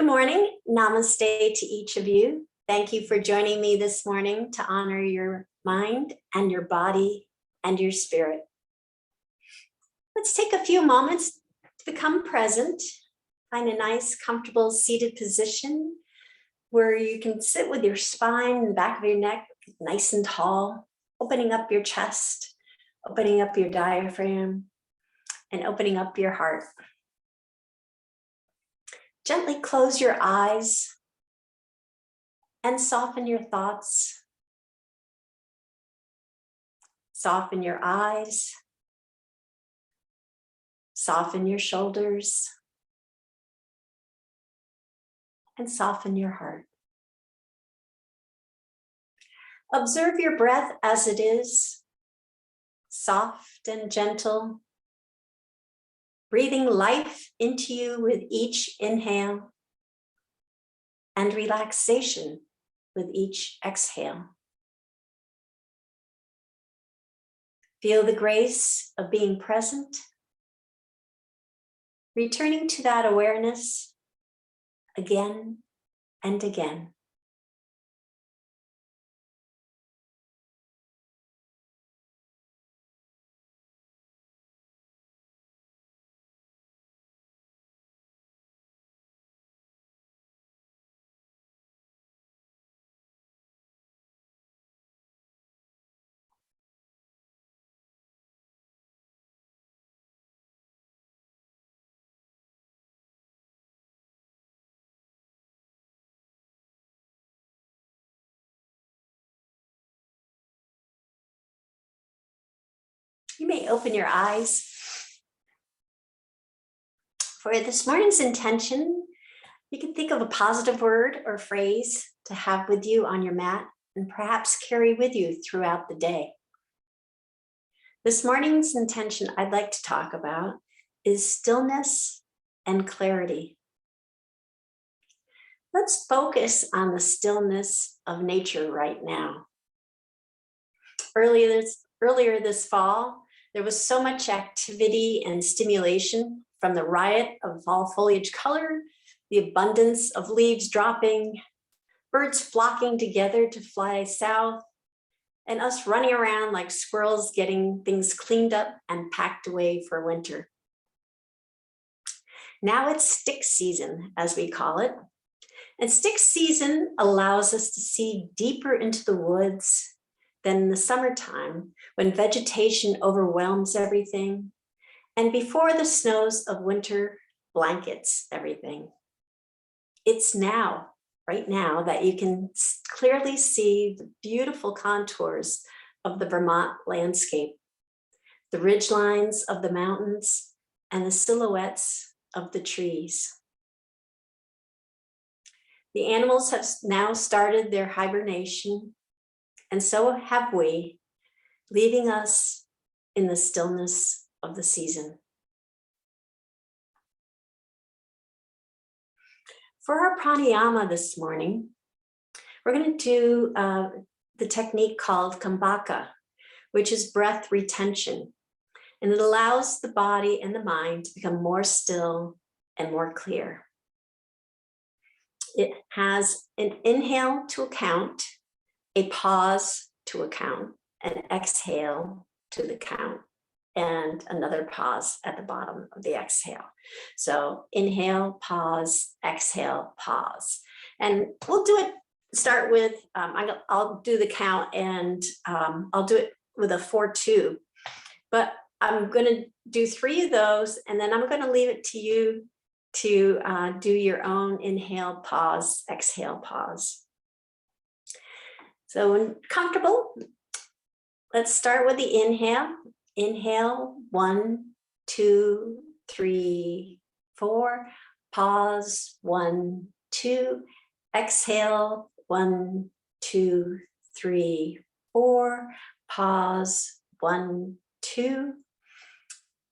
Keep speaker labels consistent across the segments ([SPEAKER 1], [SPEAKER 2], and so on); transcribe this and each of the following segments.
[SPEAKER 1] Good morning. Namaste to each of you. Thank you for joining me this morning to honor your mind and your body and your spirit. Let's take a few moments to become present. Find a nice, comfortable seated position where you can sit with your spine and the back of your neck nice and tall, opening up your chest, opening up your diaphragm, and opening up your heart. Gently close your eyes and soften your thoughts. Soften your eyes. Soften your shoulders. And soften your heart. Observe your breath as it is, soft and gentle, breathing life into you with each inhale and relaxation with each exhale. Feel the grace of being present, returning to that awareness again and again. You may open your eyes. For this morning's intention, you can think of a positive word or phrase to have with you on your mat and perhaps carry with you throughout the day. This morning's intention I'd like to talk about is stillness and clarity. Let's focus on the stillness of nature right now. Earlier this fall, there was so much activity and stimulation from the riot of fall foliage color, the abundance of leaves dropping, birds flocking together to fly south, and us running around like squirrels getting things cleaned up and packed away for winter. Now it's stick season, as we call it. And stick season allows us to see deeper into the woods than in the summertime, when vegetation overwhelms everything, and before the snows of winter blankets everything. It's now, right now, that you can clearly see the beautiful contours of the Vermont landscape, the ridgelines of the mountains, and the silhouettes of the trees. The animals have now started their hibernation, and so have we, leaving us in the stillness of the season. For our pranayama this morning, we're going to do the technique called Kumbhaka, which is breath retention. And it allows the body and the mind to become more still and more clear. It has an inhale to a count, a pause to a count, an exhale to the count, and another pause at the bottom of the exhale. So inhale, pause, exhale, pause. And we'll do it, start with, I'll do the count and I'll do it with a 4-2. But I'm gonna do 3 of those and then I'm gonna leave it to you to do your own inhale, pause, exhale, pause. So when comfortable, let's start with the inhale. Inhale, 1, 2, 3, 4. Pause, 1, 2. Exhale, 1, 2, 3, 4. Pause, 1, 2.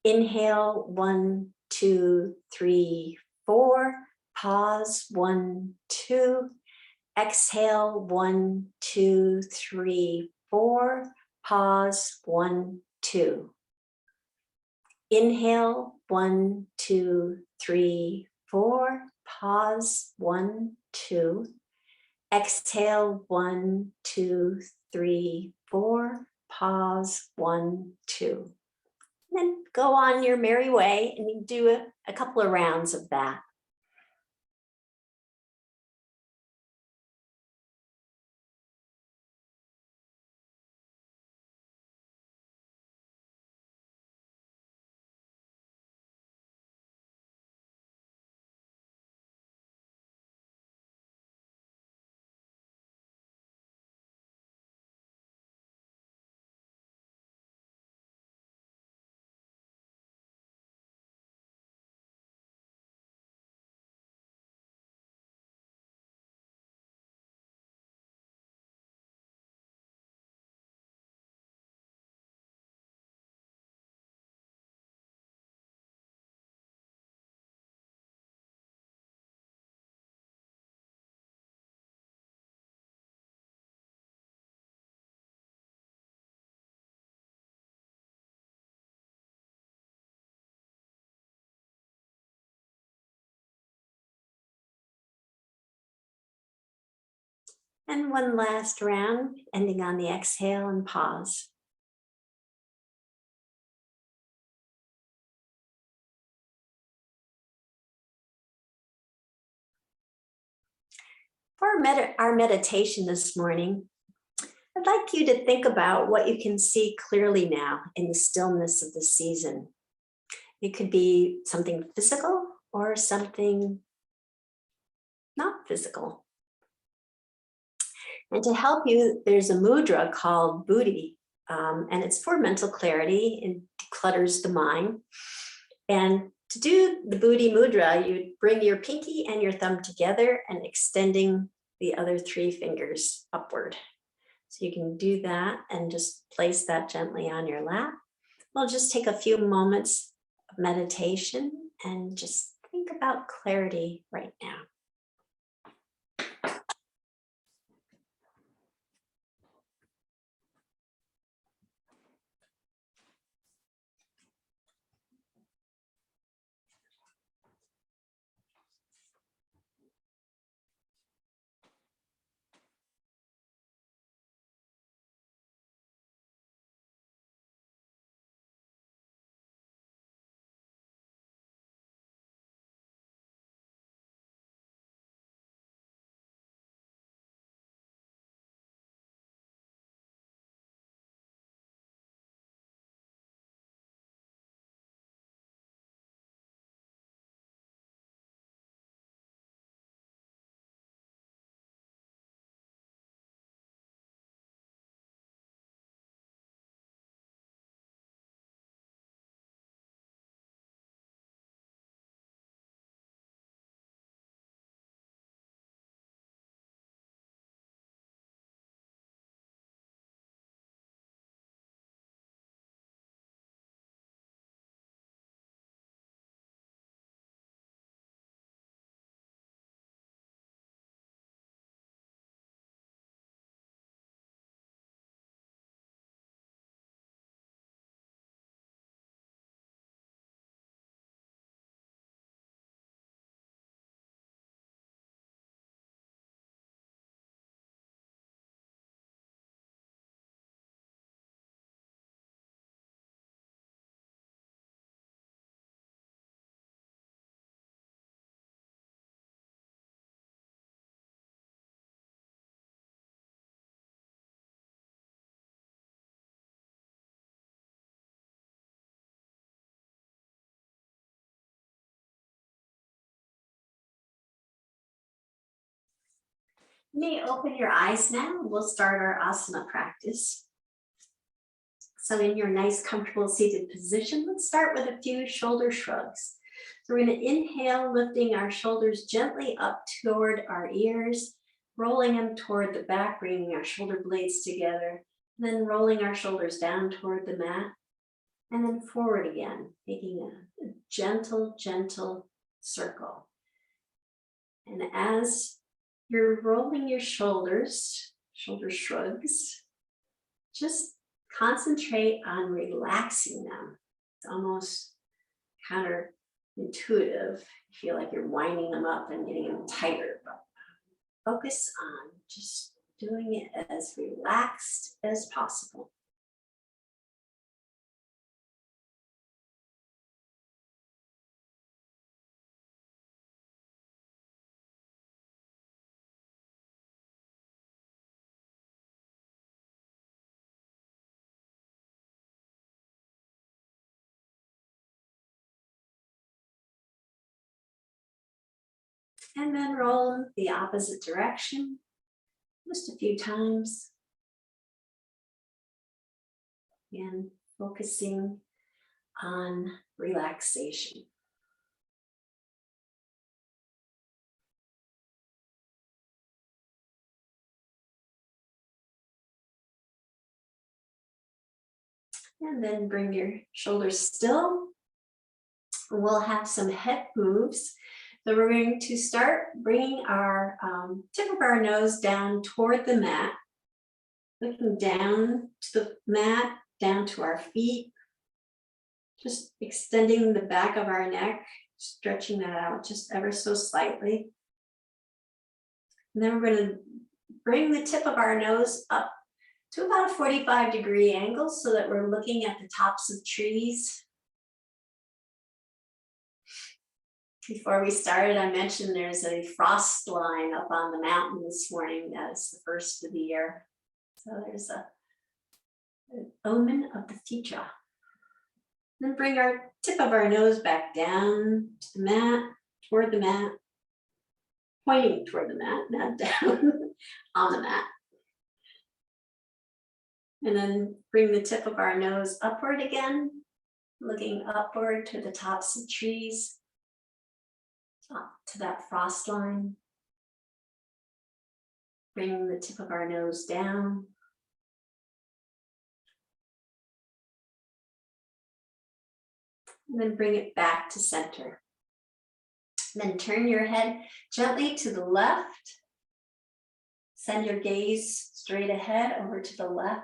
[SPEAKER 1] Inhale, 1, 2, 3, 4. Pause, 1, 2. Exhale, 1, 2, 3, 4. Pause, 1, 2. Inhale, 1, 2, 3, 4, pause, 1, 2, exhale, 1, 2, 3, 4, pause, 1, 2. And then go on your merry way and you do a couple of rounds of that. And one last round, ending on the exhale and pause. For our meditation this morning, I'd like you to think about what you can see clearly now in the stillness of the season. It could be something physical or something not physical. And to help you, there's a mudra called Buddhi, and it's for mental clarity and declutters the mind. And to do the Buddhi Mudra, you bring your pinky and your thumb together and extending the other 3 fingers upward. So you can do that and just place that gently on your lap. We'll just take a few moments of meditation and just think about clarity right now. You may open your eyes now. We'll start our asana practice. So in your nice, comfortable seated position, let's start with a few shoulder shrugs. So we're going to inhale, lifting our shoulders gently up toward our ears, rolling them toward the back, bringing our shoulder blades together, then rolling our shoulders down toward the mat, and then forward again, making a gentle, gentle circle. And as you're rolling your shoulders, shoulder shrugs, just concentrate on relaxing them. It's almost intuitive. You feel like you're winding them up and getting them tighter, but focus on just doing it as relaxed as possible. And then roll the opposite direction just a few times. And focusing on relaxation. And then bring your shoulders still. We'll have some head moves. So we're going to start bringing our tip of our nose down toward the mat, looking down to the mat, down to our feet, just extending the back of our neck, stretching that out just ever so slightly. And then we're going to bring the tip of our nose up to about a 45-degree angle so that we're looking at the tops of trees. Before we started, I mentioned there's a frost line up on the mountain this morning. That is the first of the year. So there's an omen of the future. Then bring our tip of our nose back down to the mat, toward the mat, pointing toward the mat, not down on the mat. And then bring the tip of our nose upward again, looking upward to the tops of trees, up to that frost line. Bring the tip of our nose down. And then bring it back to center. Then turn your head gently to the left. Send your gaze straight ahead over to the left.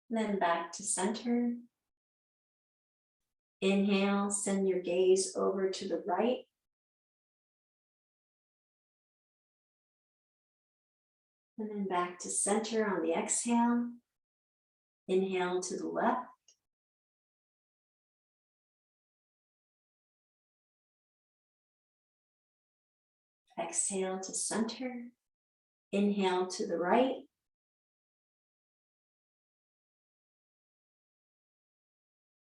[SPEAKER 1] And then back to center. Inhale, send your gaze over to the right. And then back to center on the exhale. Inhale to the left. Exhale to center. Inhale to the right.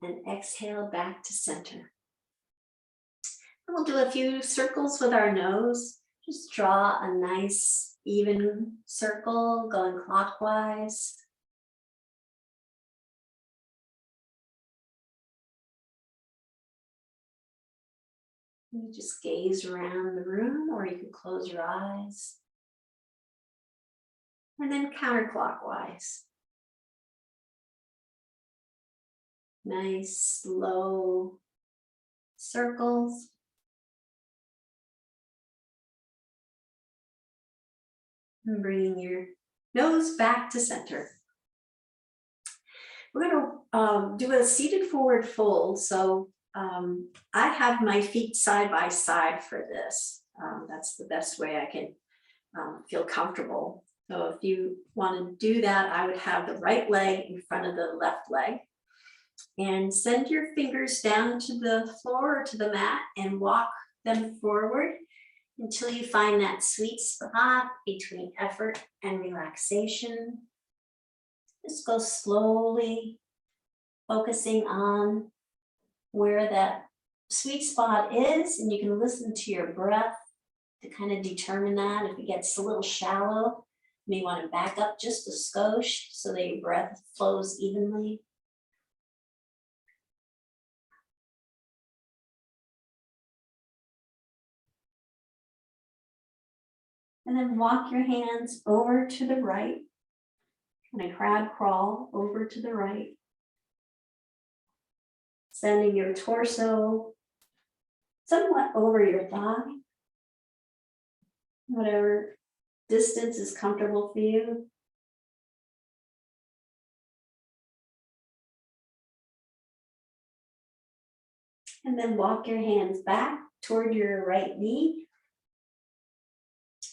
[SPEAKER 1] And exhale back to center. And we'll do a few circles with our nose. Just draw a nice even circle going clockwise. You just gaze around the room, or you can close your eyes. And then counterclockwise. Nice, slow circles. And bringing your nose back to center. We're going to do a seated forward fold. So I have my feet side by side for this. That's the best way I can feel comfortable. So if you want to do that, I would have the right leg in front of the left leg. And send your fingers down to the floor or to the mat and walk them forward until you find that sweet spot between effort and relaxation. Just go slowly, focusing on where that sweet spot is, and you can listen to your breath to kind of determine that. If it gets a little shallow, you may want to back up just a skosh so that your breath flows evenly. And then walk your hands over to the right. And a crab crawl over to the right. Sending your torso somewhat over your thigh. Whatever distance is comfortable for you. And then walk your hands back toward your right knee,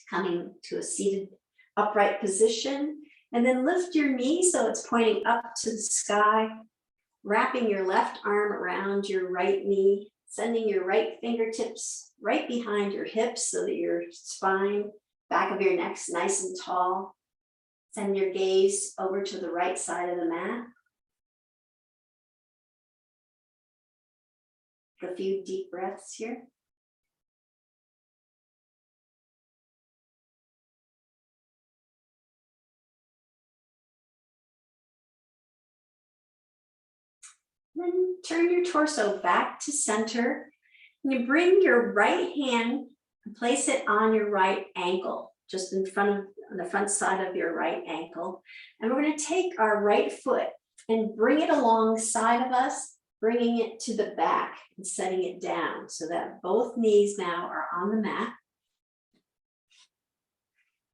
[SPEAKER 1] coming to a seated upright position. And then lift your knee so it's pointing up to the sky, wrapping your left arm around your right knee, sending your right fingertips right behind your hips so that your spine, back of your neck's nice and tall. Send your gaze over to the right side of the mat. A few deep breaths here. Then turn your torso back to center. And you bring your right hand and place it on your right ankle, just in front of on the front side of your right ankle. And we're going to take our right foot and bring it alongside of us, bringing it to the back and setting it down so that both knees now are on the mat.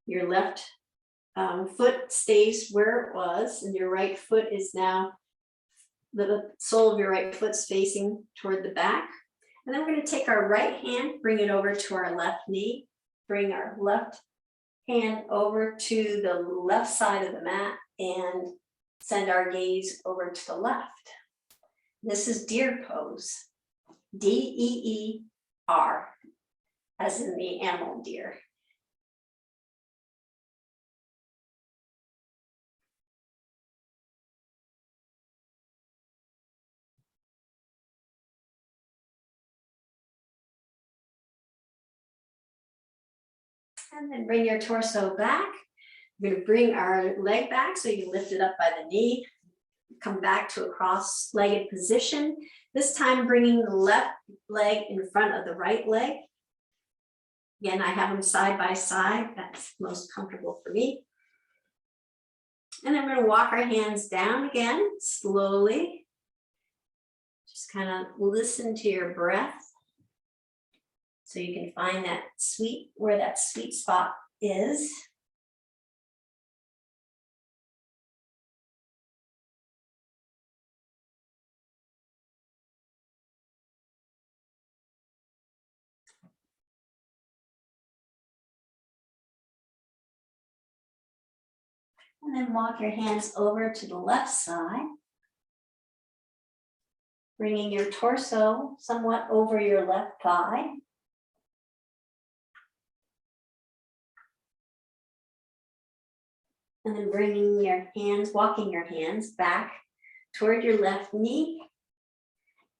[SPEAKER 1] Your left foot stays where it was, and your right foot is now, the sole of your right foot's facing toward the back. And then we're going to take our right hand, bring it over to our left knee, bring our left hand over to the left side of the mat, and send our gaze over to the left. This is deer pose, D-E-E-R, as in the animal deer. And then bring your torso back. We're going to bring our leg back so you lift it up by the knee. Come back to a cross-legged position. This time bringing the left leg in front of the right leg. Again, I have them side by side. That's most comfortable for me. And then we're going to walk our hands down again, slowly. Just kind of listen to your breath. So you can find that where that sweet spot is. And then walk your hands over to the left side, bringing your torso somewhat over your left thigh. And then bringing your hands, walking your hands back toward your left knee.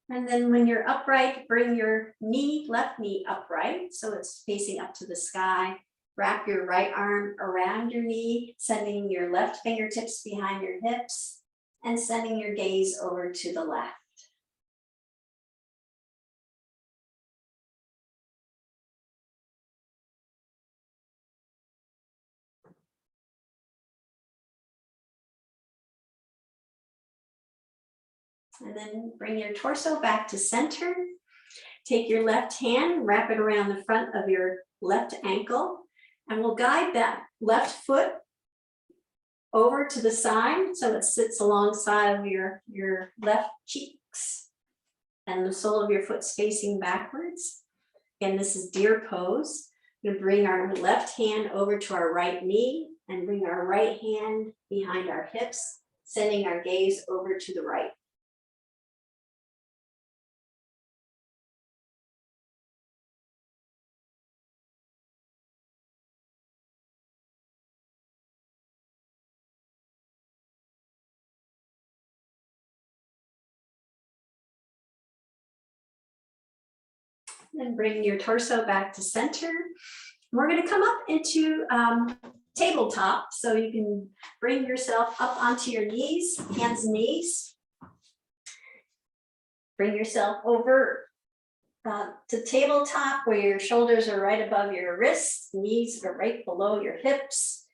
[SPEAKER 1] And then when you're upright, bring your left knee upright, so it's facing up to the sky. Wrap your right arm around your knee, sending your left fingertips behind your hips, and sending your gaze over to the left. And then bring your torso back to center. Take your left hand, wrap it around the front of your left ankle, and we'll guide that left foot over to the side so it sits alongside of your left cheeks, and the sole of your foot's facing backwards. Again, this is deer pose. We're going to bring our left hand over to our right knee and bring our right hand behind our hips, sending our gaze over to the right. Then bring your torso back to center. We're going to come up into tabletop, so you can bring yourself up onto your knees, hands and knees. Bring yourself over to tabletop where your shoulders are right above your wrists, knees are right below your hips.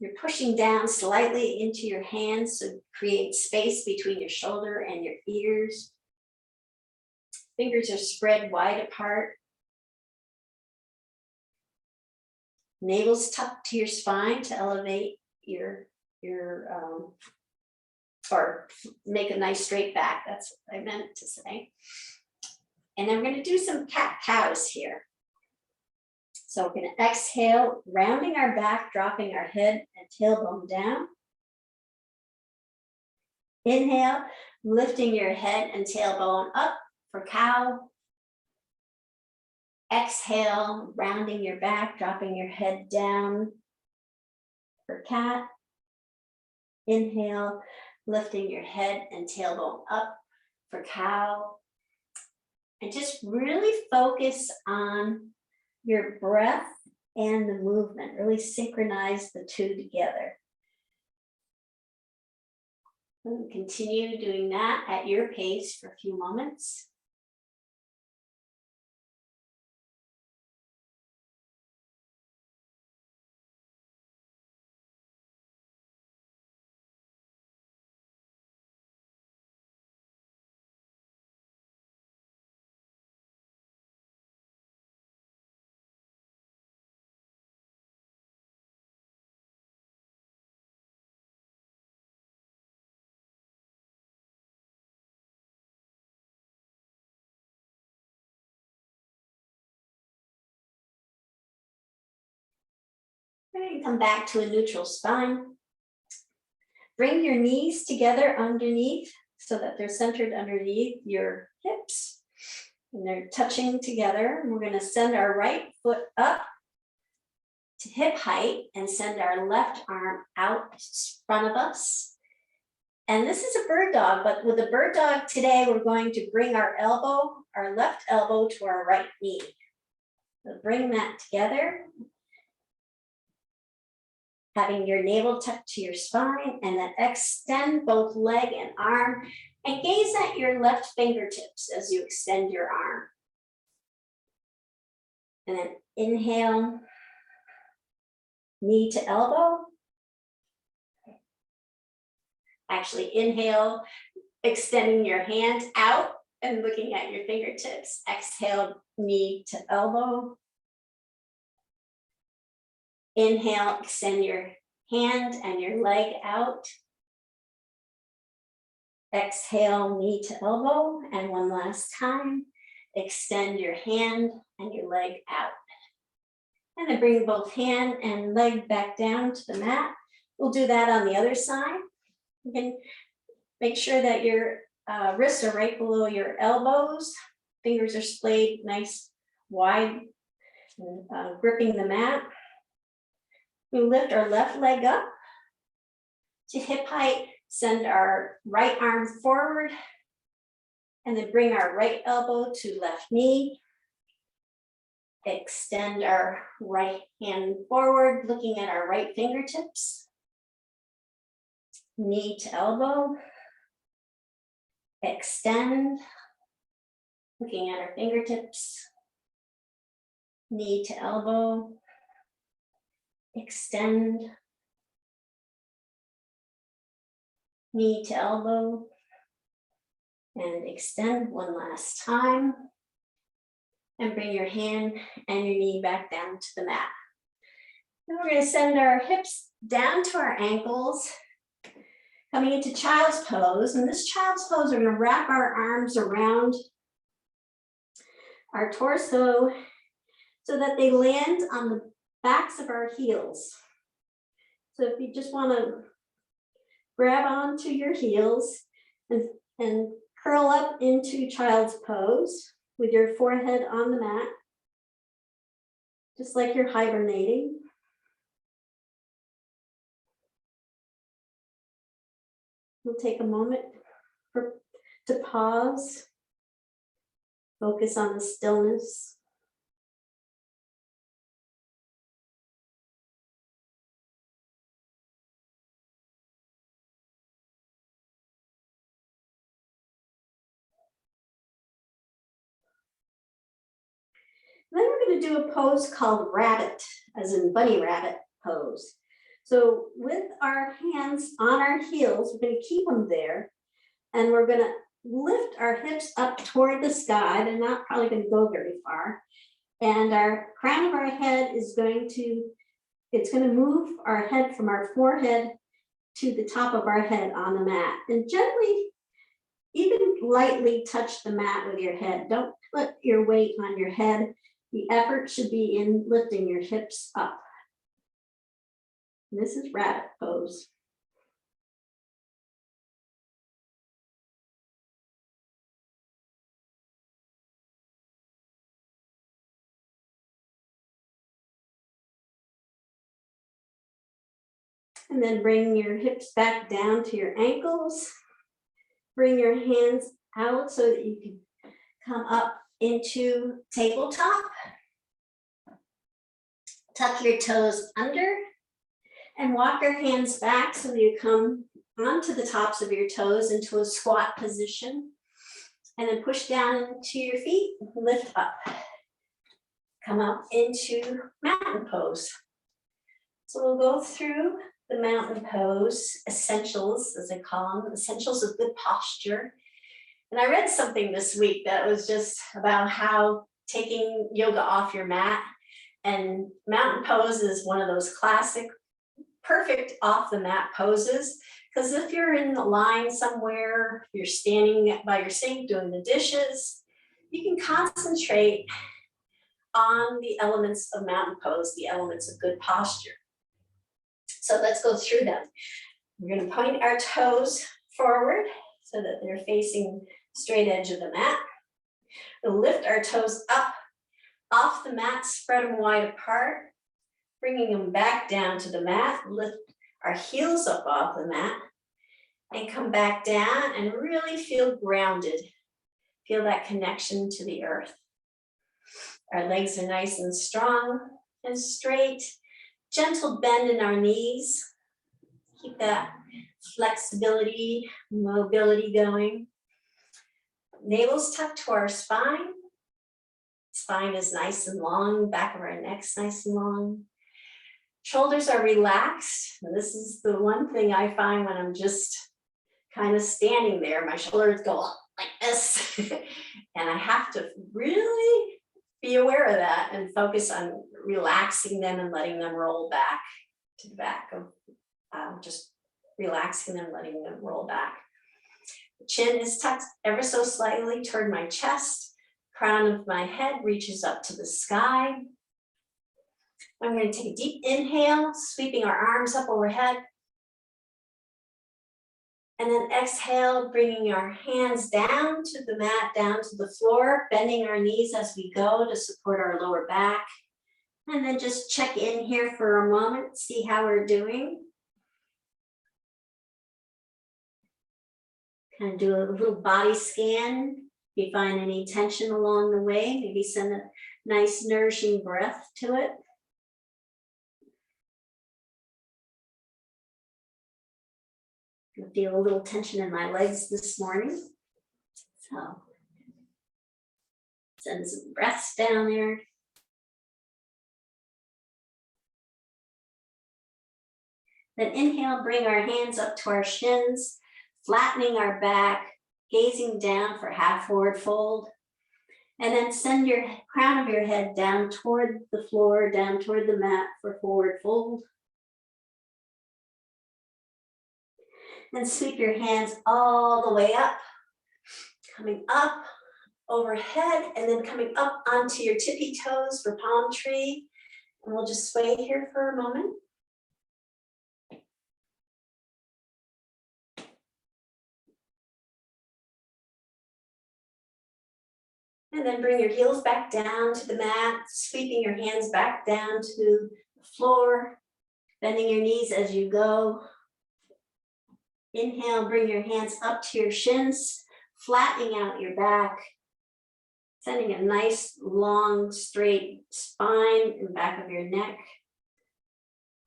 [SPEAKER 1] You're pushing down slightly into your hands to create space between your shoulder and your ears. Fingers are spread wide apart. Navel's tucked to your spine to elevate or make a nice straight back. That's what I meant to say. And then we're going to do some cat-cows here. So we're going to exhale, rounding our back, dropping our head and tailbone down. Inhale, lifting your head and tailbone up for cow. Exhale, rounding your back, dropping your head down for cat. Inhale, lifting your head and tailbone up for cow. And just really focus on your breath and the movement. Really synchronize the two together. And continue doing that at your pace for a few moments. And come back to a neutral spine. Bring your knees together underneath so that they're centered underneath your hips. And they're touching together. And we're going to send our right foot up to hip height and send our left arm out in front of us. And this is a bird dog, but with the bird dog today, we're going to bring our left elbow to our right knee. So bring that together. Having your navel tucked to your spine, and then extend both leg and arm and gaze at your left fingertips as you extend your arm. And then inhale, knee to elbow. Actually inhale, extending your hand out and looking at your fingertips. Exhale, knee to elbow. Inhale, extend your hand and your leg out. Exhale, knee to elbow. And one last time, extend your hand and your leg out. And then bring both hand and leg back down to the mat. We'll do that on the other side. You can make sure that your wrists are right below your elbows. Fingers are splayed nice, wide, gripping the mat. We lift our left leg up to hip height, send our right arm forward, and then bring our right elbow to left knee. Extend our right hand forward, looking at our right fingertips. Knee to elbow. Extend, looking at our fingertips. Knee to elbow. Extend, knee to elbow, and extend one last time. And bring your hand and your knee back down to the mat. Then we're going to send our hips down to our ankles, coming into child's pose. And this child's pose, we're going to wrap our arms around our torso so that they land on the backs of our heels. So if you just want to grab onto your heels and curl up into child's pose with your forehead on the mat, just like you're hibernating. We'll take a moment to pause, focus on the stillness. Then we're going to do a pose called rabbit, as in bunny rabbit pose. So with our hands on our heels, we're going to keep them there, and we're going to lift our hips up toward the sky. They're not probably going to go very far. And our crown of our head is going to move our head from our forehead to the top of our head on the mat. And gently, even lightly touch the mat with your head. Don't Put your weight on your head. The effort should be in lifting your hips up. This is rabbit pose. And then bring your hips back down to your ankles. Bring your hands out so that you can come up into tabletop. Tuck your toes under and walk your hands back so you come onto the tops of your toes into a squat position. And then push down into your feet, lift up. Come up into mountain pose. So we'll go through the mountain pose essentials, as I call them, essentials of good posture. And I read something this week that was just about how taking yoga off your mat, and mountain pose is one of those classic, perfect off the mat poses. Because if you're in the line somewhere, you're standing by your sink doing the dishes, you can concentrate on the elements of mountain pose, the elements of good posture. So let's go through them. We're going to point our toes forward so that they're facing the straight edge of the mat. We'll lift our toes up off the mat, spread them wide apart, bringing them back down to the mat. Lift our heels up off the mat and come back down and really feel grounded. Feel that connection to the earth. Our legs are nice and strong and straight. Gentle bend in our knees. Keep that flexibility, mobility going. Navel's tucked to our spine. Spine is nice and long, back of our neck's nice and long. Shoulders are relaxed. And this is the one thing I find when I'm just kind of standing there. My shoulders go up like this. And I have to really be aware of that and focus on relaxing them and letting them roll back to the back of just relaxing them, letting them roll back. The chin is tucked ever so slightly toward my chest. Crown of my head reaches up to the sky. I'm going to take a deep inhale, sweeping our arms up overhead. And then exhale, bringing our hands down to the mat, down to the floor, bending our knees as we go to support our lower back. And then just check in here for a moment, see how we're doing. Kind of do a little body scan. If you find any tension along the way, maybe send a nice nourishing breath to it. I feel a little tension in my legs this morning. So send some breaths down there. Then inhale, bring our hands up to our shins, flattening our back, gazing down for half forward fold. And then send your crown of your head down toward the floor, down toward the mat for forward fold. And sweep your hands all the way up, coming up overhead, and then coming up onto your tippy toes for palm tree. And we'll just sway here for a moment. And then bring your heels back down to the mat, sweeping your hands back down to the floor, bending your knees as you go. Inhale, bring your hands up to your shins, flattening out your back, sending a nice, long, straight spine and back of your neck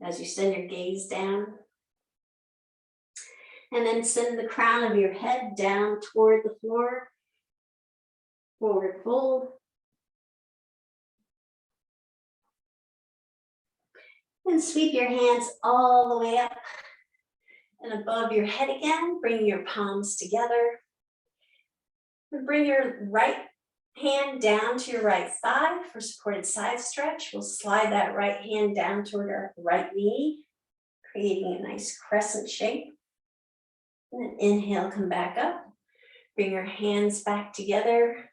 [SPEAKER 1] as you send your gaze down. And then send the crown of your head down toward the floor. Forward fold. And sweep your hands all the way up and above your head again. Bring your palms together. And bring your right hand down to your right thigh for supported side stretch. We'll slide that right hand down toward our right knee, creating a nice crescent shape. And then inhale, come back up. Bring your hands back together.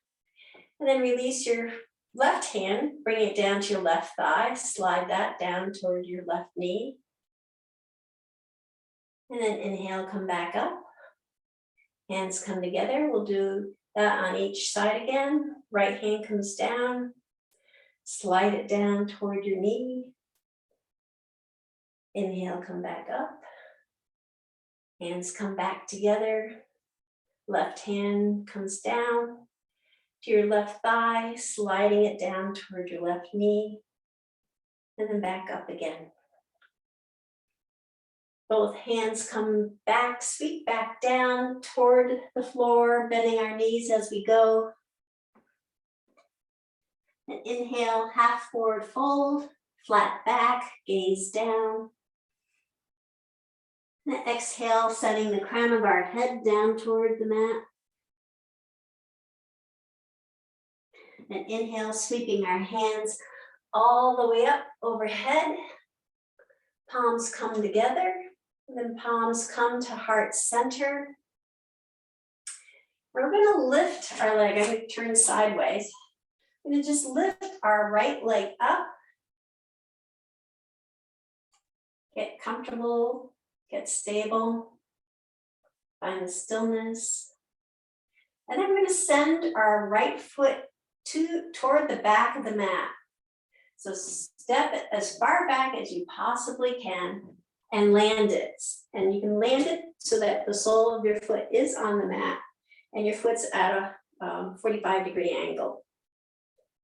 [SPEAKER 1] And then release your left hand, bring it down to your left thigh, slide that down toward your left knee. And then inhale, come back up. Hands come together. We'll do that on each side again. Right hand comes down, slide it down toward your knee. Inhale, come back up. Hands come back together. Left hand comes down to your left thigh, sliding it down toward your left knee, and then back up again. Both hands come back, sweep back down toward the floor, bending our knees as we go. And inhale, half forward fold, flat back, gaze down. And exhale, setting the crown of our head down toward the mat. And inhale, sweeping our hands all the way up overhead. Palms come together, and then palms come to heart center. We're gonna lift our leg. I'm gonna turn sideways. I'm gonna just lift our right leg up. Get comfortable, get stable, find the stillness. And then we're gonna send our right foot toward the back of the mat. So step it as far back as you possibly can and land it. And you can land it so that the sole of your foot is on the mat and your foot's at a 45-degree angle.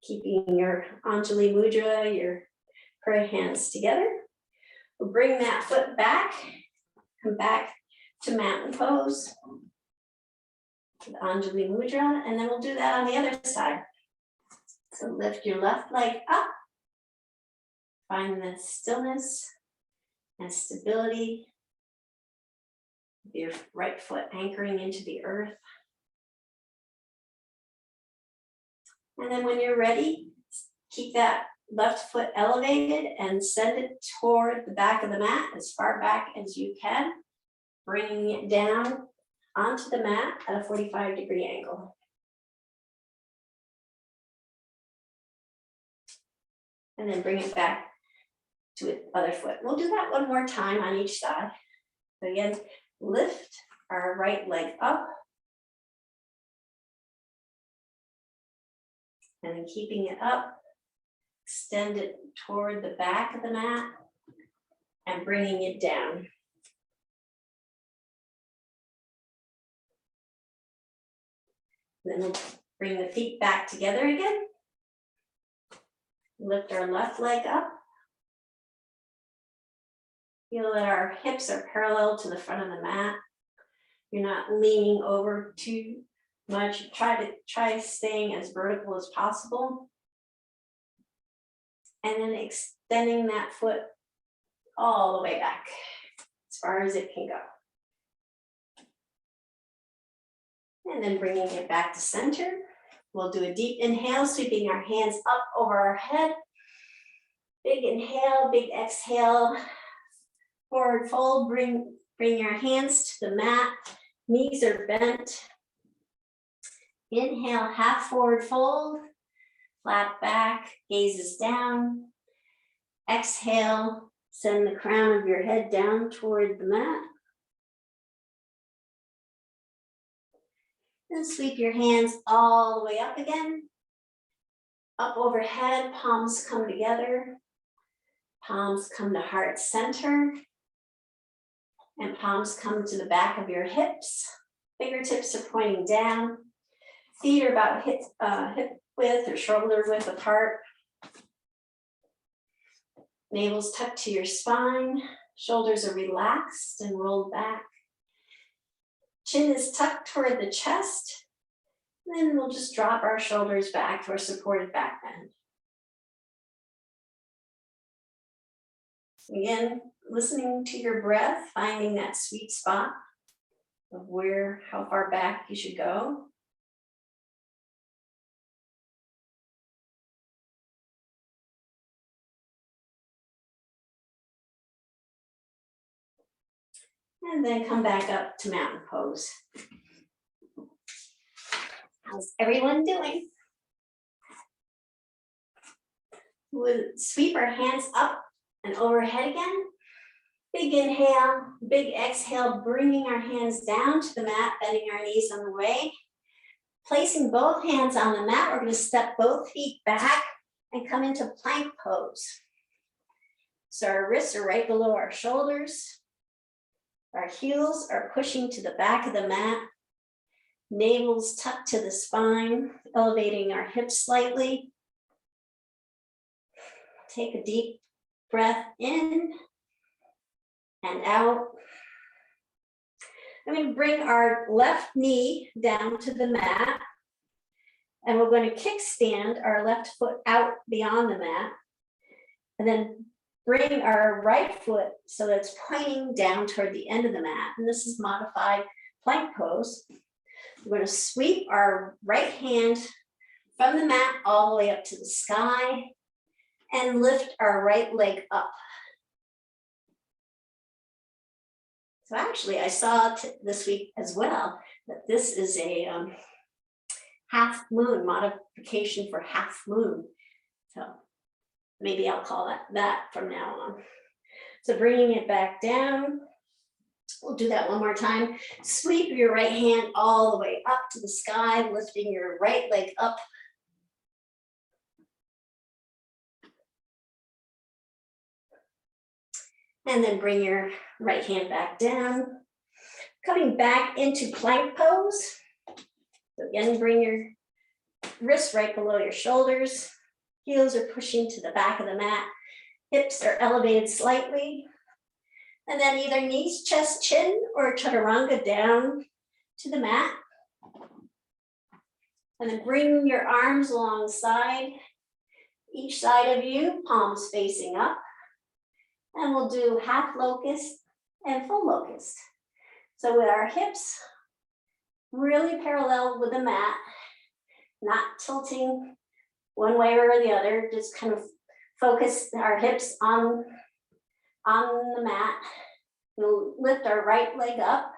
[SPEAKER 1] Keeping your Anjali Mudra, your prayer hands together. We'll bring that foot back, come back to mountain pose, the Anjali Mudra, and then we'll do that on the other side. So lift your left leg up, find the stillness and stability. Your right foot anchoring into the earth. And then when you're ready, keep that left foot elevated and send it toward the back of the mat as far back as you can, bringing it down onto the mat at a 45-degree angle. And then bring it back to the other foot. We'll do that one more time on each side. So again, lift our right leg up. And then keeping it up, extend it toward the back of the mat and bringing it down. Then we'll bring the feet back together again. Lift our left leg up. Feel that our hips are parallel to the front of the mat. You're not leaning over too much. Try staying as vertical as possible. And then extending that foot all the way back as far as it can go. And then bringing it back to center. We'll do a deep inhale, sweeping our hands up over our head. Big inhale, big exhale. Forward fold, bring your hands to the mat. Knees are bent. Inhale, half forward fold. Flat back, gazes down. Exhale, send the crown of your head down toward the mat. Then sweep your hands all the way up again. Up overhead, palms come together. Palms come to heart center. And palms come to the back of your hips. Fingertips are pointing down. Feet are about hip width or shoulder width apart. Navel's tucked to your spine. Shoulders are relaxed and rolled back. Chin is tucked toward the chest. Then we'll just drop our shoulders back for a supported back bend. Again, listening to your breath, finding that sweet spot of how far back you should go. And then come back up to mountain pose. How's everyone doing? We'll sweep our hands up and overhead again. Big inhale, big exhale, bringing our hands down to the mat, bending our knees on the way. Placing both hands on the mat, we're going to step both feet back and come into plank pose. So our wrists are right below our shoulders. Our heels are pushing to the back of the mat. Navel's tucked to the spine, elevating our hips slightly. Take a deep breath in and out. I'm going to bring our left knee down to the mat, and we're going to kickstand our left foot out beyond the mat, and then bring our right foot so that it's pointing down toward the end of the mat. And this is modified plank pose. We're going to sweep our right hand from the mat all the way up to the sky and lift our right leg up. So actually, I saw this week as well that this is a half moon modification for half moon. So maybe I'll call that from now on. So bringing it back down. We'll do that one more time. Sweep your right hand all the way up to the sky, lifting your right leg up. And then bring your right hand back down. Coming back into plank pose. So again, bring your wrists right below your shoulders. Heels are pushing to the back of the mat. Hips are elevated slightly. And then either knees, chest, chin, or chaturanga down to the mat. And then bring your arms alongside each side of you, palms facing up. And we'll do half locust and full locust. So with our hips really parallel with the mat, not tilting one way or the other, just kind of focus our hips on the mat. We'll lift our right leg up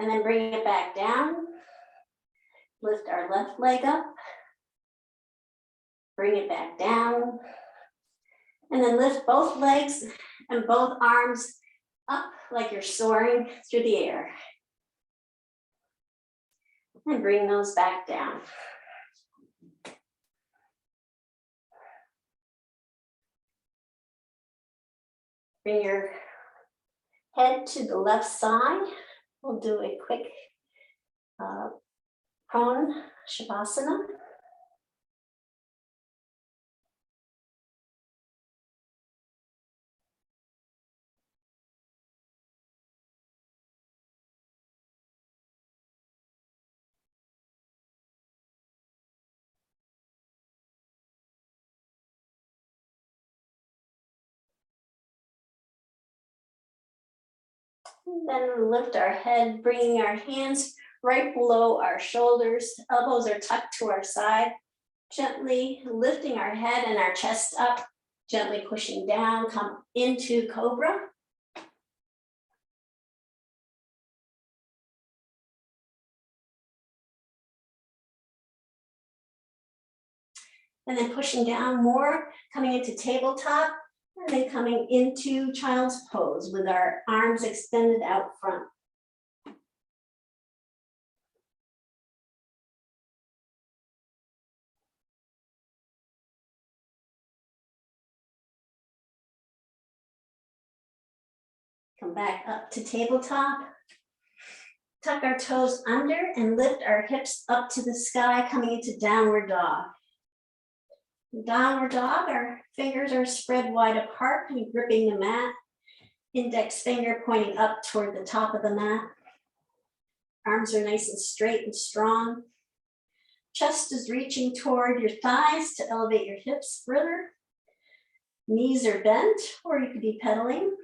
[SPEAKER 1] and then bring it back down. Lift our left leg up, bring it back down, and then lift both legs and both arms up like you're soaring through the air. And bring those back down. Bring your head to the left side. We'll do a quick prone shavasana. And then lift our head, bringing our hands right below our shoulders. Elbows are tucked to our side. Gently lifting our head and our chest up, gently pushing down, come into cobra. And then pushing down more, coming into tabletop, and then coming into child's pose with our arms extended out front. Come back up to tabletop. Tuck our toes under and lift our hips up to the sky, coming into downward dog. Downward dog, our fingers are spread wide apart, and gripping the mat. Index finger pointing up toward the top of the mat. Arms are nice and straight and strong. Chest is reaching toward your thighs to elevate your hips further. Knees are bent, or you could be pedaling.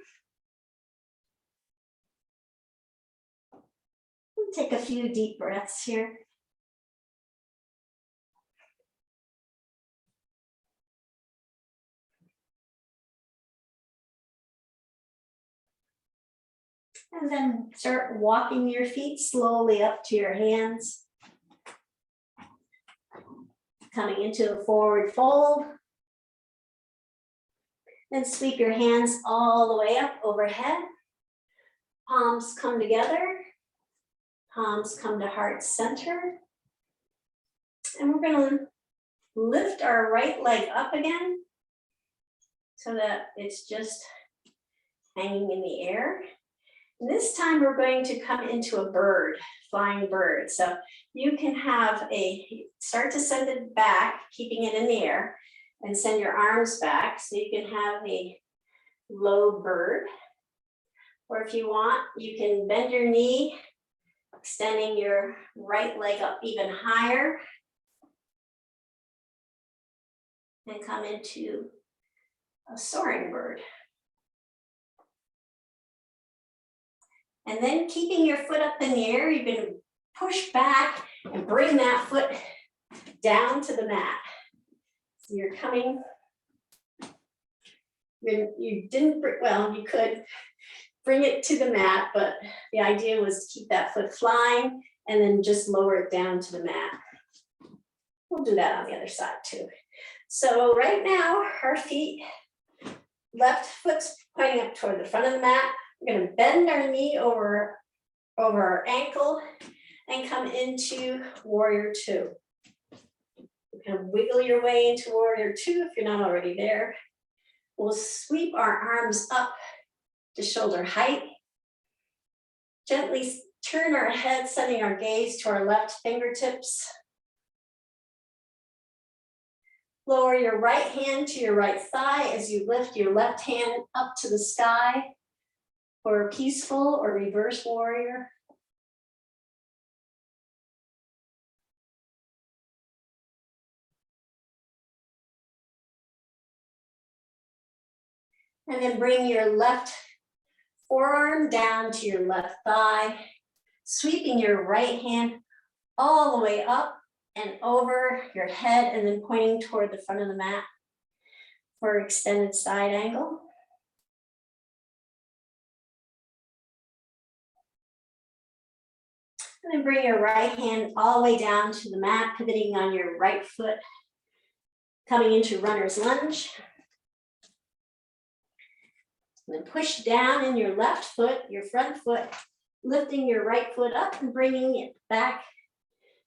[SPEAKER 1] Take a few deep breaths here. And then start walking your feet slowly up to your hands. Coming into a forward fold. Then sweep your hands all the way up overhead. Palms come together. Palms come to heart center. And we're going to lift our right leg up again so that it's just hanging in the air. And this time we're going to come into a bird, flying bird. So you can start to send it back, keeping it in the air, and send your arms back so you can have a low bird. Or if you want, you can bend your knee, extending your right leg up even higher, and come into a soaring bird. And then keeping your foot up in the air, you're going to push back and bring that foot down to the mat. So you're coming, you could bring it to the mat, but the idea was to keep that foot flying and then just lower it down to the mat. We'll do that on the other side too. So right now, our feet, left foot's pointing up toward the front of the mat. We're going to bend our knee over our ankle and come into warrior two. You can wiggle your way into warrior two if you're not already there. We'll sweep our arms up to shoulder height. Gently turn our head, sending our gaze to our left fingertips. Lower your right hand to your right thigh as you lift your left hand up to the sky for a peaceful or reverse warrior. And then bring your left forearm down to your left thigh, sweeping your right hand all the way up and over your head and then pointing toward the front of the mat for extended side angle. And then bring your right hand all the way down to the mat, pivoting on your right foot, coming into runner's lunge. And then push down in your left foot, your front foot, lifting your right foot up and bringing it back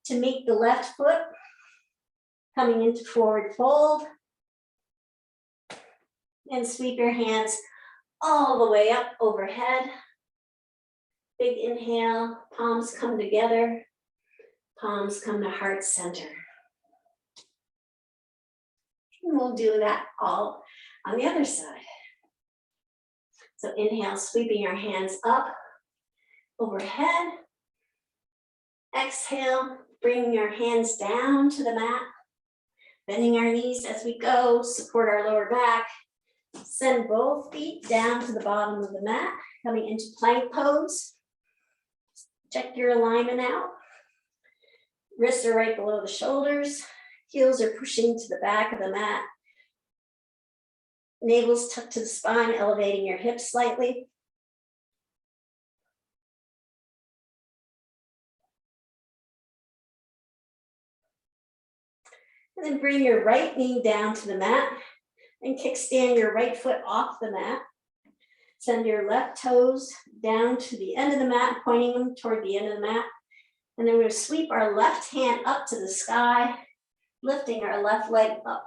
[SPEAKER 1] to meet the left foot, coming into forward fold. And sweep your hands all the way up overhead. Big inhale, palms come together, palms come to heart center. And we'll do that all on the other side. So inhale, sweeping your hands up overhead. Exhale, bringing your hands down to the mat, bending our knees as we go, support our lower back. Send both feet down to the bottom of the mat, coming into plank pose. Check your alignment out. Wrists are right below the shoulders. Heels are pushing to the back of the mat. Navel's tucked to the spine, elevating your hips slightly. And then bring your right knee down to the mat and kickstand your right foot off the mat. Send your left toes down to the end of the mat, pointing them toward the end of the mat. And then we're going to sweep our left hand up to the sky, lifting our left leg up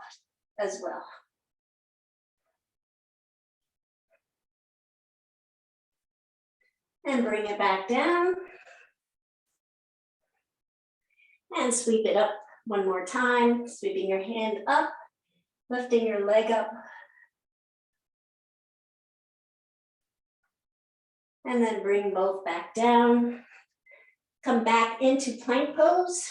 [SPEAKER 1] as well. And bring it back down. And sweep it up one more time, sweeping your hand up, lifting your leg up. And then bring both back down. Come back into plank pose.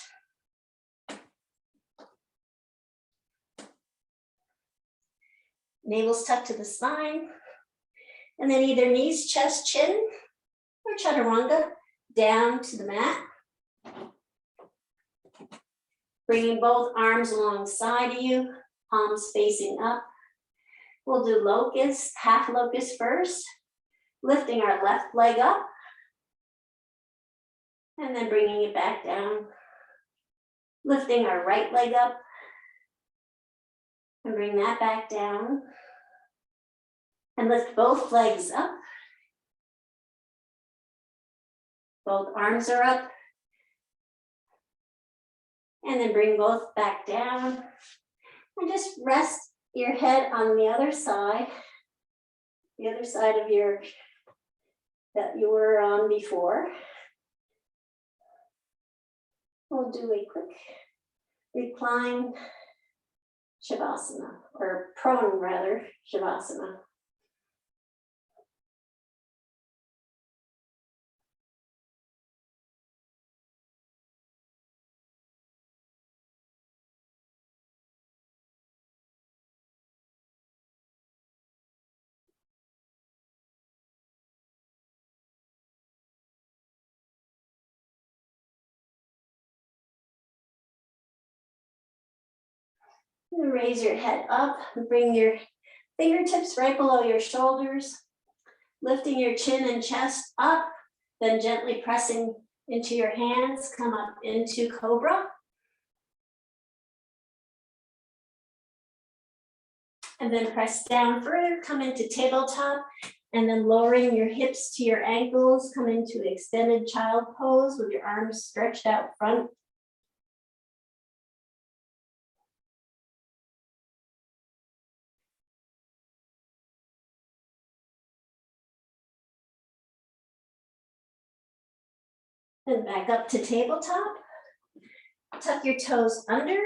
[SPEAKER 1] Navel's tucked to the spine. And then either knees, chest, chin, or chaturanga down to the mat. Bringing both arms alongside of you, palms facing up. We'll do locust, half locust first, lifting our left leg up, and then bringing it back down. Lifting our right leg up, And bring that back down. And lift both legs up. Both arms are up. And then bring both back down. And just rest your head on the other side of your, that you were on before. We'll do a quick recline Shavasana, or prone rather, Shavasana. And raise your head up and bring your fingertips right below your shoulders, lifting your chin and chest up, then gently pressing into your hands, come up into Cobra. And then press down further, come into tabletop, and then lowering your hips to your ankles, come into extended child pose with your arms stretched out front. And back up to tabletop. Tuck your toes under,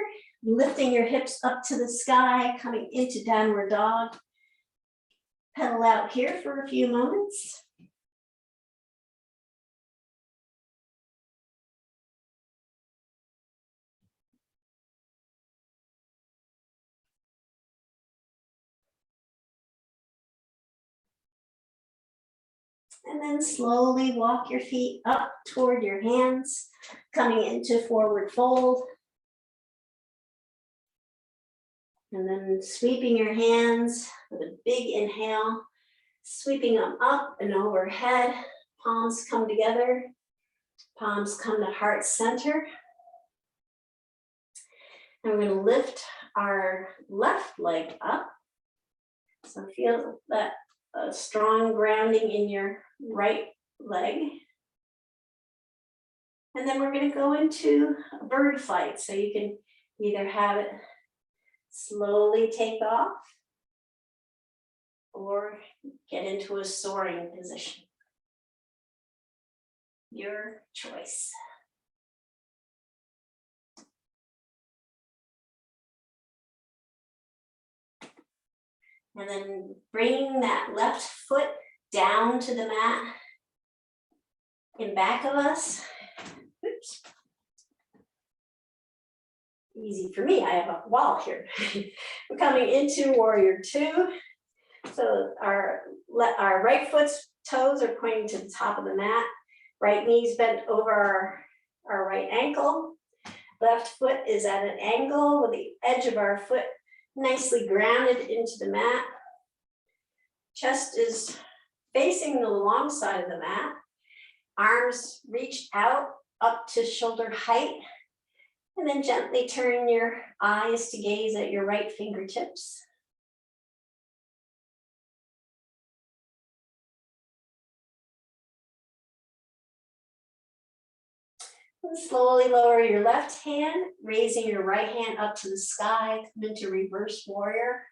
[SPEAKER 1] lifting your hips up to the sky, coming into downward dog. Pedal out here for a few moments. And then slowly walk your feet up toward your hands, coming into forward fold. And then sweeping your hands with a big inhale, sweeping them up and overhead. Palms come together, palms come to heart center. And we're going to lift our left leg up. So feel that strong grounding in your right leg. And then we're going to go into a bird flight. So you can either have it slowly take off or get into a soaring position. Your choice. And then bringing that left foot down to the mat in back of us. Oops. Easy for me, I have a wall here. We're coming into warrior two. So our right foot's toes are pointing to the top of the mat. Right knee's bent over our right ankle. Left foot is at an angle with the edge of our foot nicely grounded into the mat. Chest is facing the long side of the mat. Arms reach out up to shoulder height. And then gently turn your eyes to gaze at your right fingertips. And slowly lower your left hand, raising your right hand up to the sky, come into reverse warrior.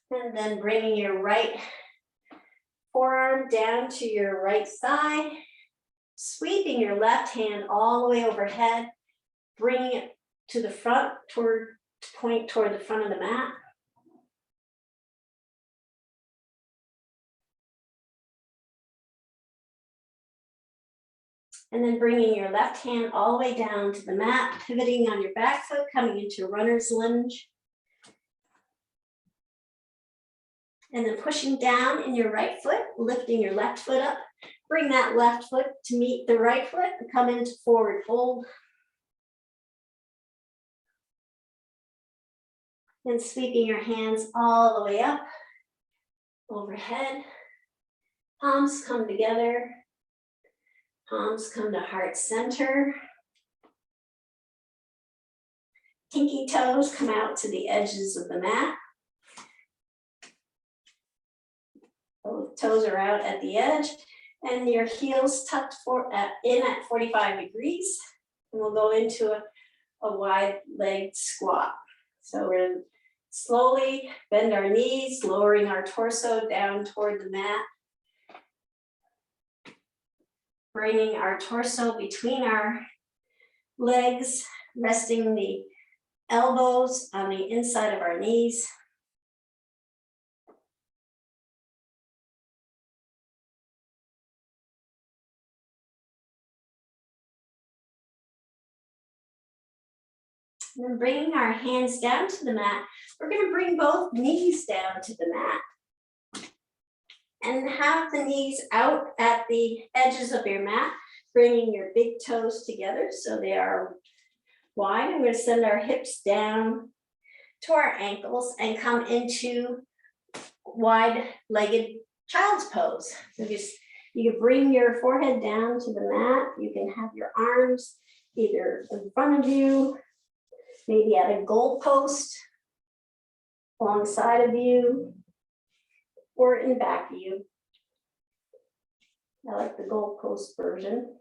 [SPEAKER 1] And then bringing your right forearm down to your right thigh, sweeping your left hand all the way overhead, bringing it to the front, point toward the front of the mat. And then bringing your left hand all the way down to the mat, pivoting on your back foot, coming into runner's lunge. And then pushing down in your right foot, lifting your left foot up. Bring that left foot to meet the right foot and come into forward fold. And sweeping your hands all the way up, overhead. Palms come together. Palms come to heart center. Pinky toes come out to the edges of the mat. Both toes are out at the edge, and your heels tucked in at 45 degrees. And we'll go into a wide-legged squat. So we're going to slowly bend our knees, lowering our torso down toward the mat. Bringing our torso between our legs, resting the elbows on the inside of our knees. And then bringing our hands down to the mat, we're going to bring both knees down to the mat. And have the knees out at the edges of your mat, bringing your big toes together so they are wide. I'm going to send our hips down to our ankles and come into wide-legged child's pose. So you can bring your forehead down to the mat. You can have your arms either in front of you, maybe at a goal post alongside of you, or in back of you. I like the goal post version.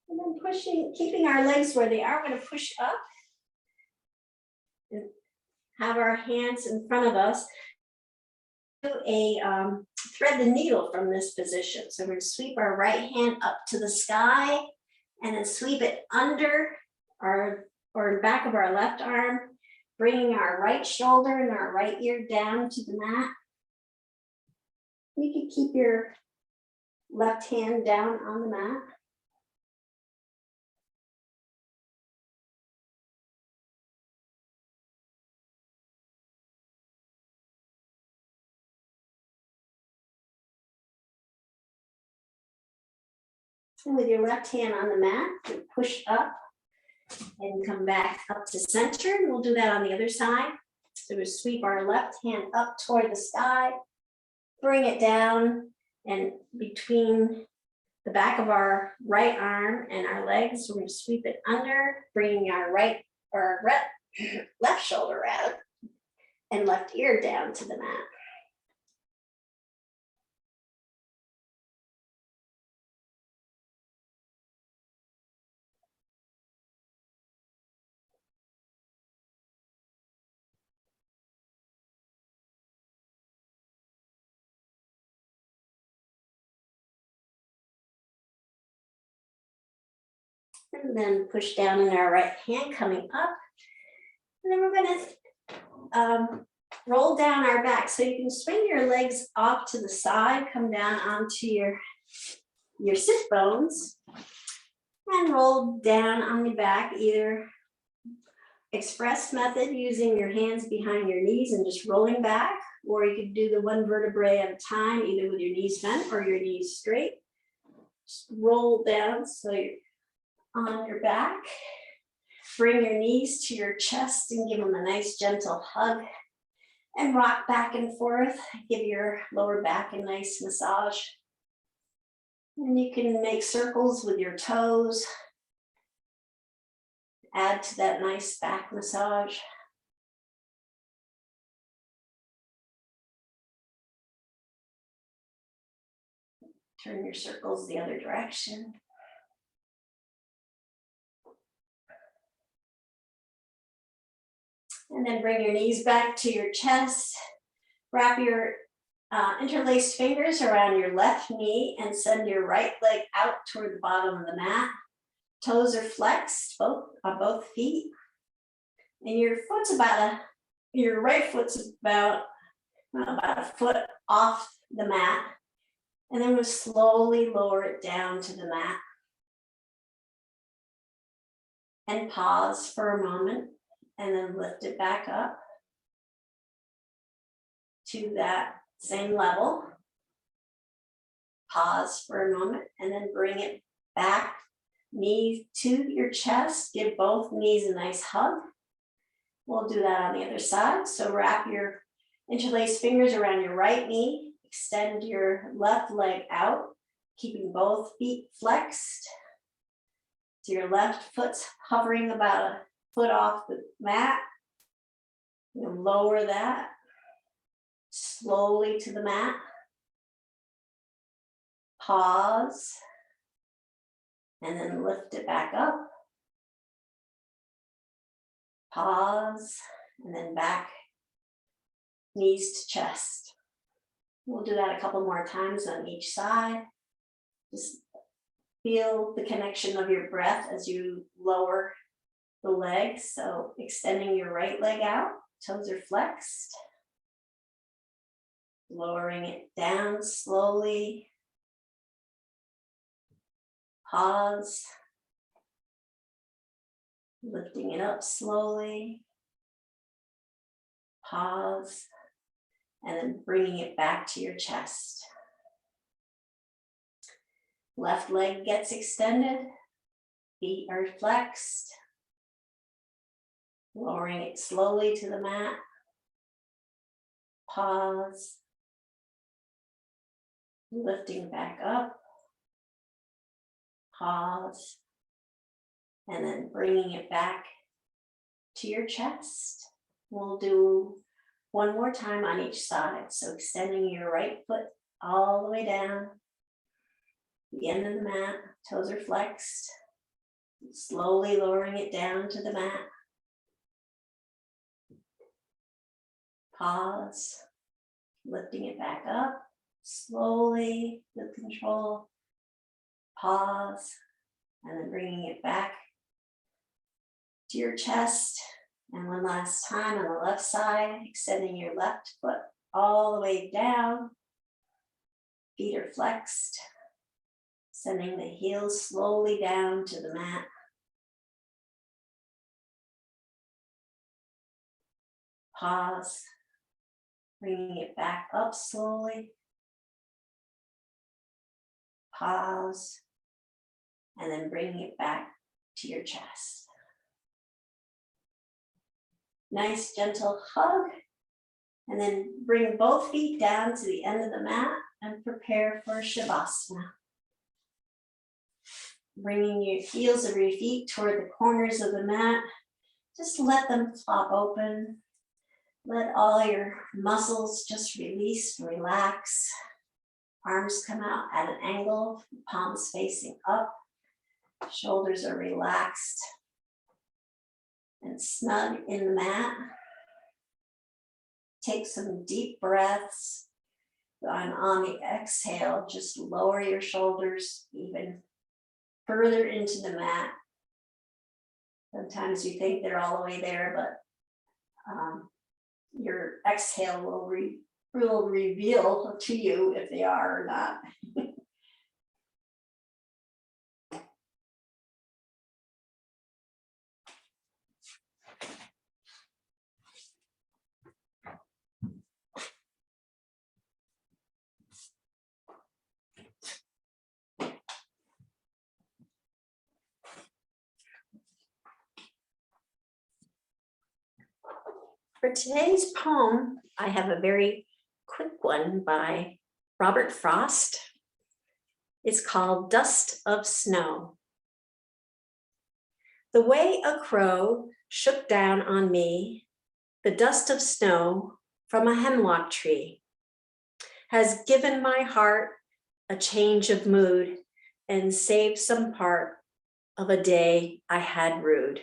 [SPEAKER 1] And then keeping our legs where they are, we're going to push up and have our hands in front of us. Do thread the needle from this position. So we're going to sweep our right hand up to the sky and then sweep it under or back of our left arm, bringing our right shoulder and our right ear down to the mat. You can keep your left hand down on the mat. And with your left hand on the mat, you push up and come back up to center. And we'll do that on the other side. So we sweep our left hand up toward the sky, bring it down, and between the back of our right arm and our legs, we're going to sweep it under, bringing our left shoulder out and left ear down to the mat. And then push down in our right hand coming up. And then we're going to roll down our back. So you can swing your legs off to the side, come down onto your sit bones, and roll down on the back, either express method using your hands behind your knees and just rolling back, or you could do the one vertebrae at a time, either with your knees bent or your knees straight. Just roll down so you're on your back. Bring your knees to your chest and give them a nice gentle hug and rock back and forth. Give your lower back a nice massage. And you can make circles with your toes. Add to that nice back massage. Turn your circles the other direction. And then bring your knees back to your chest. Wrap your interlaced fingers around your left knee and send your right leg out toward the bottom of the mat. Toes are flexed on both feet. And your right foot's about a foot off the mat. And then we'll slowly lower it down to the mat. And pause for a moment. And then lift it back up to that same level. Pause for a moment and then bring it back, knee to your chest. Give both knees a nice hug. We'll do that on the other side. So wrap your interlaced fingers around your right knee. Extend your left leg out, keeping both feet flexed. So your left foot's hovering about a foot off the mat. You'll lower that slowly to the mat. Pause. And then lift it back up. Pause. And then back, knees to chest. We'll do that a couple more times on each side. Just feel the connection of your breath as you lower the legs. So extending your right leg out, toes are flexed. Lowering it down slowly. Pause. Lifting it up slowly. Pause. And then bringing it back to your chest. Left leg gets extended. Feet are flexed. Lowering it slowly to the mat. Pause. Lifting back up. Pause. And then bringing it back to your chest. We'll do one more time on each side. So extending your right foot all the way down. The end of the mat, toes are flexed. Slowly lowering it down to the mat. Pause. Lifting it back up. Slowly, with control. Pause. And then bringing it back to your chest. And one last time on the left side, extending your left foot all the way down. Feet are flexed. Sending the heels slowly down to the mat. Pause. Bringing it back up slowly. Pause. And then bringing it back to your chest. Nice gentle hug. And then bring both feet down to the end of the mat and prepare for Shavasana. Bringing your heels of your feet toward the corners of the mat. Just let them flop open. Let all your muscles just release and relax. Arms come out at an angle, palms facing up. Shoulders are relaxed and snug in the mat. Take some deep breaths. And on the exhale, just lower your shoulders even further into the mat. Sometimes you think they're all the way there, but your exhale will reveal to you if they are or not. For today's poem, I have a very quick one by Robert Frost. It's called Dust of Snow. The way a crow shook down on me, the dust of snow from a hemlock tree, has given my heart a change of mood and saved some part of a day I had rued.